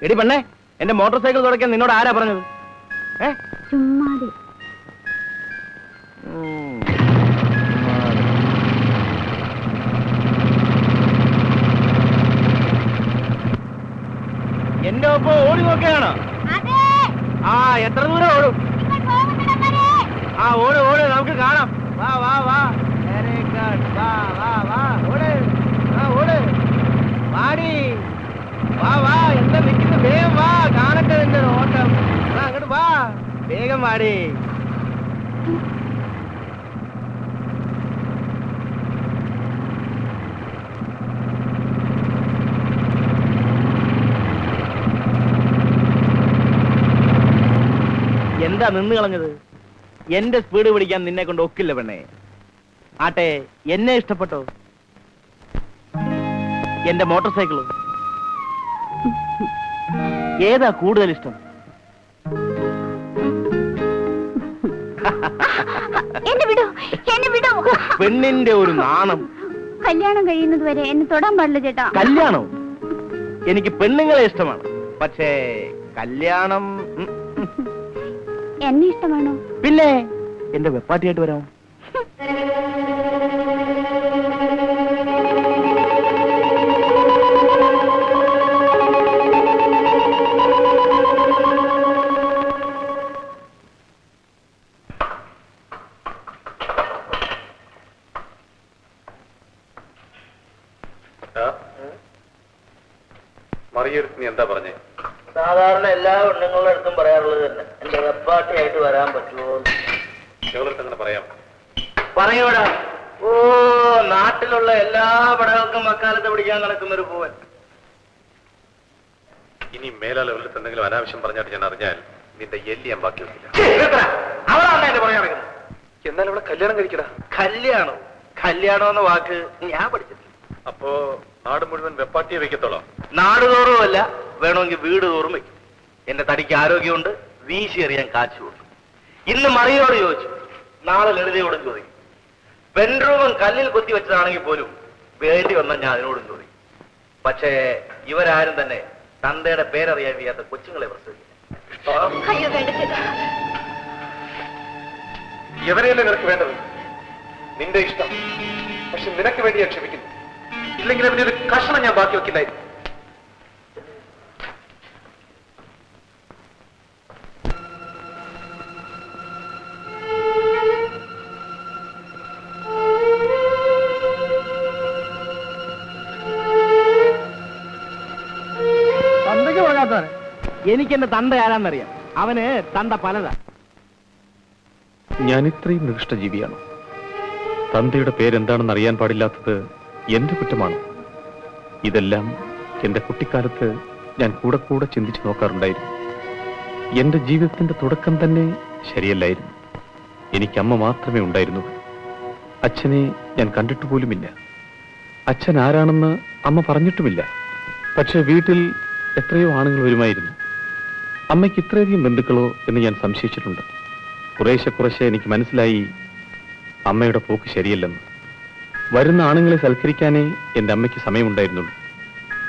എടി പെണ്ണേ, എന്റെ മോട്ടോർ സൈക്കിൾ തുടക്കാൻ നിന്നോട് ആരാ പറഞ്ഞത്? ചുമ്മാതി. എന്റെ ഒപ്പം ഓടി നോക്കുകയാണോ? ആ, എത്ര ദൂരം ഓടും? ആ, ഓട് ഓട്, നമുക്ക് കാണാം. വാ വാ വാ, വെരി ഗുഡ്. വാ വാ വാ, ഓട്. ആ, ഓട്, വാടി. വാ വാ, എന്താ നിൽക്കുന്നത്? വേഗം വാ, കാണട്ടെ നിന്റെ ഓട്ടം. ആ, അങ്ങോട്ട് വാ, വേഗം വാടി. എന്താ നിന്ന് കളഞ്ഞത്? എന്റെ സ്പീഡ് പിടിക്കാൻ നിന്നെ കൊണ്ട് ഒക്കില്ല പെണ്ണേ. ആട്ടെ, എന്നെ ഇഷ്ടപ്പെട്ടോ? എന്റെ മോട്ടോർ സൈക്കിളോ? ഏതാ കൂടുതൽ ഇഷ്ടം? പെണ്ണിന്റെ ഒരു നാണം. കല്യാണം കഴിയുന്നത് വരെ എന്നെ തൊടാൻ പാടില്ല ചേട്ടാ. കല്യാണം? എനിക്ക് പെണ്ണുങ്ങളെ ഇഷ്ടമാണ്, പക്ഷേ കല്യാണം എന്നെ ഇഷ്ടമാണോ? പിന്നെ എന്റെ വെപ്പാട്ടിയായിട്ട് വരാമോ? മറിയെടുത്ത് നീ എന്താ പറഞ്ഞേ? സാധാരണ എല്ലാ പെണ്ണുങ്ങളുടെ അടുത്തും പറയാറുള്ളത് തന്നെ, എന്റെ വെപ്പാട്ടിയായിട്ട് വരാൻ പറ്റുമോ? ഞങ്ങളടുത്ത് അങ്ങനെ പറയാം. പറയൂടാ. ഓ, നാട്ടിലുള്ള എല്ലാ പടകൾക്കും മക്കാലത്ത് പിടിക്കാൻ നടക്കുന്നൊരു പൂവൻ. ഇനി മേലാൽ അവരുടെ എന്തെങ്കിലും അനാവശ്യം പറഞ്ഞായിട്ട് ഞാൻ അറിഞ്ഞാൽ നിന്റെ എല്ലി ഞാൻ ബാക്കി വെക്കില്ല. അവളാണ് എന്നെ പറയാൻ നടക്കുന്നത്. എന്നാൽ ഇവിടെ കല്യാണം കഴിക്കടാ. കല്യാണം? കല്യാണം എന്ന വാക്ക് ഞാൻ പഠിച്ചിട്ടില്ല. അപ്പോ നാട് മുഴുവൻ വെപ്പാട്ടിയെ വെക്കത്തോളാം? നാടുതോറുമല്ല, വേണമെങ്കിൽ വീട് തോറും വെക്കും. എന്റെ തടിക്ക് ആരോഗ്യമുണ്ട്, വീശി എറിയാൻ കാച്ചുണ്ട്. ഇന്ന് മറിയോട് ചോദിച്ചു, നാളെ ലളിതയോടും ചോദിക്കും. ബെഡ്റൂമും കല്ലിൽ കൊത്തി വെച്ചതാണെങ്കിൽ പോലും വേണ്ടി വന്നാൽ ഞാൻ അതിനോടും ചോദിക്കും. പക്ഷേ ഇവരാരും തന്നെ തന്തയുടെ പേരറിയാൻ വയ്യാത്ത കൊച്ചുങ്ങളെ പ്രസവിക്കില്ല. എവരെയല്ലേ നിനക്ക് വേണ്ടത്? നിന്റെ ഇഷ്ടം. പക്ഷെ നിനക്ക് വേണ്ടി ഞാൻ ക്ഷമിക്കുന്നു. ഇല്ലെങ്കിൽ അവന്റെ ഒരു കഷണം ഞാൻ ബാക്കി വെക്കില്ലായിരുന്നു. തന്തയ്ക്ക് പോകാത്തവരെ എനിക്ക് എന്റെ തന്ത ആരാന്നറിയാം. അവന് തന്ത പലതാ. ഞാൻ ഇത്രയും നികൃഷ്ടജീവിയാണോ? തന്തയുടെ പേരെന്താണെന്ന് അറിയാൻ പാടില്ലാത്തത് എന്റെ കുറ്റമാണ്. ഇതെല്ലാം എന്റെ കുട്ടിക്കാലത്ത് ഞാൻ കൂടെ കൂടെ ചിന്തിച്ചു നോക്കാറുണ്ടായിരുന്നു. എന്റെ ജീവിതത്തിന്റെ തുടക്കം തന്നെ ശരിയല്ലായിരുന്നു. എനിക്ക് അമ്മ മാത്രമേ ഉണ്ടായിരുന്നു. അച്ഛനെ ഞാൻ കണ്ടിട്ട് പോലുമില്ല. അച്ഛൻ ആരാണെന്ന് അമ്മ പറഞ്ഞിട്ടുമില്ല. പക്ഷെ വീട്ടിൽ എത്രയോ ആണുങ്ങൾ വരുമായിരുന്നു. അമ്മയ്ക്ക് ഇത്രയധികം ബന്ധുക്കളോ എന്ന് ഞാൻ സംശയിച്ചിട്ടുണ്ട്. കുറേശ്ശെ എനിക്ക് മനസ്സിലായി അമ്മയുടെ പോക്ക് ശരിയല്ലെന്ന്. വരുന്ന ആണുങ്ങളെ സൽക്കരിക്കാനേ എൻ്റെ അമ്മയ്ക്ക് സമയമുണ്ടായിരുന്നുള്ളൂ.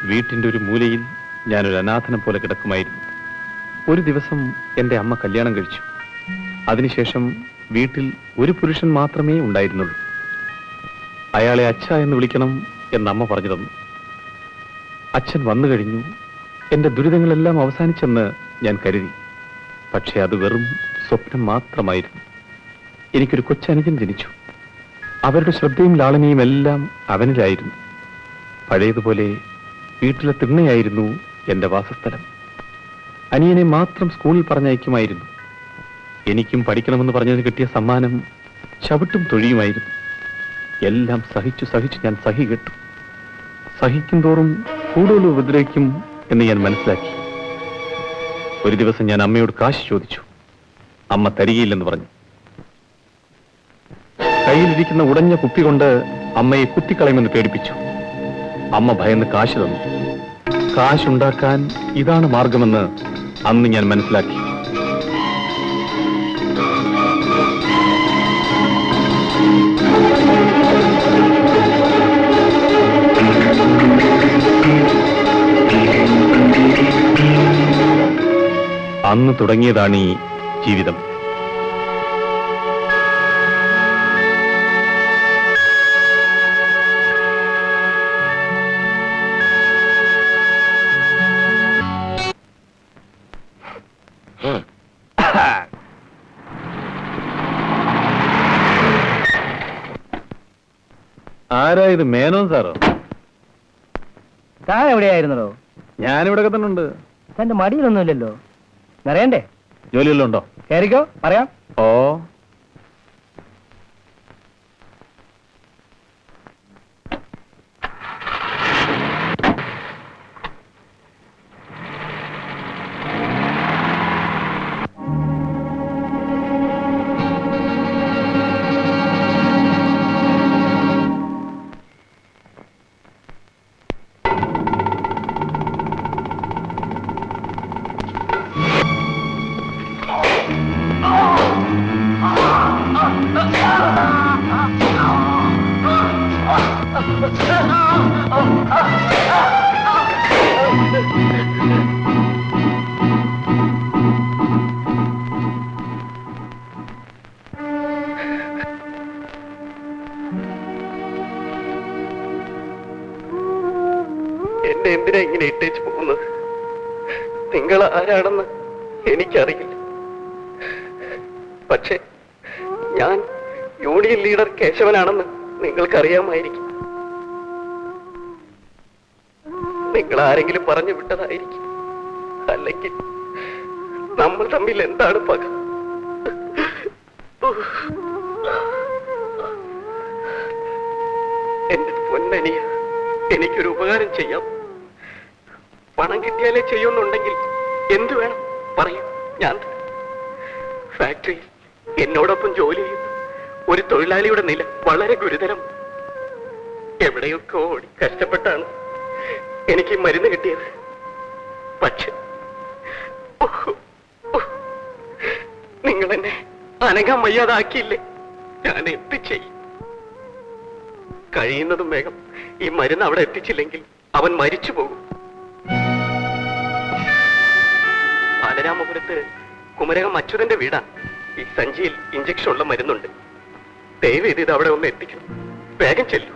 വീട്ടിൻ്റെ ഒരു മൂലയിൽ ഞാനൊരു അനാഥനം പോലെ കിടക്കുമായിരുന്നു. ഒരു ദിവസം എൻ്റെ അമ്മ കല്യാണം കഴിച്ചു. അതിനുശേഷം വീട്ടിൽ ഒരു പുരുഷൻ മാത്രമേ ഉണ്ടായിരുന്നുള്ളൂ. അയാളെ അച്ഛ എന്ന് വിളിക്കണം എന്ന് അമ്മ പറഞ്ഞു തന്നു. അച്ഛൻ വന്നു കഴിഞ്ഞു. എൻ്റെ ദുരിതങ്ങളെല്ലാം അവസാനിച്ചെന്ന് ഞാൻ കരുതി. പക്ഷെ അത് വെറും സ്വപ്നം മാത്രമായിരുന്നു. എനിക്കൊരു കൊച്ചനുജൻ ജനിച്ചു. അവരുടെ ശ്രദ്ധയും ലാളനയും എല്ലാം അവനിലായിരുന്നു. പഴയതുപോലെ വീട്ടിലെ തിണ്ണയായിരുന്നു എൻ്റെ വാസസ്ഥലം. അനിയനെ മാത്രം സ്കൂളിൽ പറഞ്ഞയക്കുമായിരുന്നു. എനിക്കും പഠിക്കണമെന്ന് പറഞ്ഞതിന് കിട്ടിയ സമ്മാനം ചവിട്ടും തൊഴിയുമായിരുന്നു. എല്ലാം സഹിച്ചു ഞാൻ സഹി കെട്ടു. സഹിക്കും തോറും കൂടുതൽ ഉപദ്രവിക്കും എന്ന് ഞാൻ മനസ്സിലാക്കി. ഒരു ദിവസം ഞാൻ അമ്മയോട് കാശ് ചോദിച്ചു. അമ്മ തരികയില്ലെന്ന് പറഞ്ഞു. കയ്യിലിരിക്കുന്ന ഉടഞ്ഞ കുപ്പി കൊണ്ട് അമ്മയെ കുത്തിക്കളയുമെന്ന് പേടിപ്പിച്ചു. അമ്മ ഭയന്ന് കാശ് തന്നു. കാശുണ്ടാക്കാൻ ഇതാണ് മാർഗമെന്ന് അന്ന് ഞാൻ മനസ്സിലാക്കി. അന്ന് തുടങ്ങിയതാണ് ഈ ജീവിതം. ആരാ ഇത്? മേനോൻ സാറോ? താൻ എവിടെയായിരുന്നോ? ഞാനിവിടെ തന്നെ ഉണ്ട്. തന്റെ മടിയിലൊന്നുമില്ലല്ലോ. നിറയണ്ടേ? ജോലിയെല്ലാം ഉണ്ടോ? കയറിക്കോ, പറയാം. ഓ, എന്നെ എന്തിനാ ഇങ്ങനെ ഇട്ടേച്ച് പോകുന്നത്? നിങ്ങൾ ആരാണെന്ന് എനിക്കറിയില്ല. പക്ഷെ ഞാൻ യൂണിയൻ ലീഡർ കേശവനാണെന്ന് നിങ്ങൾക്കറിയാമായിരിക്കും. നിങ്ങൾ ആരെങ്കിലും പറഞ്ഞു വിട്ടതായിരിക്കും. അല്ലെങ്കിൽ നമ്മൾ തമ്മിൽ എന്താണ് പക? എന്റെ പൊന്നനിയ, എനിക്കൊരു ഉപകാരം ചെയ്യാം. പണം കിട്ടിയാലേ ചെയ്യുന്നുണ്ടെങ്കിൽ എന്തു വേണം പറയൂ, ഞാൻ തരാം. ഫാക്ടറിയിൽ എന്നോടൊപ്പം ജോലി ചെയ്യുന്ന ഒരു തൊഴിലാളിയുടെ നില വളരെ ഗുരുതരം. എവിടെയൊക്കെ ഓടി കഷ്ടപ്പെട്ടാണ് എനിക്ക് മരുന്ന് കിട്ടിയത്. പക്ഷെ നിങ്ങൾ എന്നെ അനങ്ങാൻ വയ്യാതാക്കിയില്ലേ? ഞാൻ എന്ത് ചെയ്യും? കഴിയുന്നതും വേഗം ഈ മരുന്ന് അവിടെ എത്തിച്ചില്ലെങ്കിൽ അവൻ മരിച്ചു പോകും. ബാലരാമപുരത്ത് കുമരകം അച്യുതന്റെ വീടാണ്. ഈ സഞ്ചിയിൽ ഇഞ്ചക്ഷൻ ഉള്ള മരുന്നുണ്ട്. ദയവ് ചെയ്ത് ഇത് അവിടെ ഒന്ന് എത്തിക്കണം. വേഗം ചെല്ലൂ.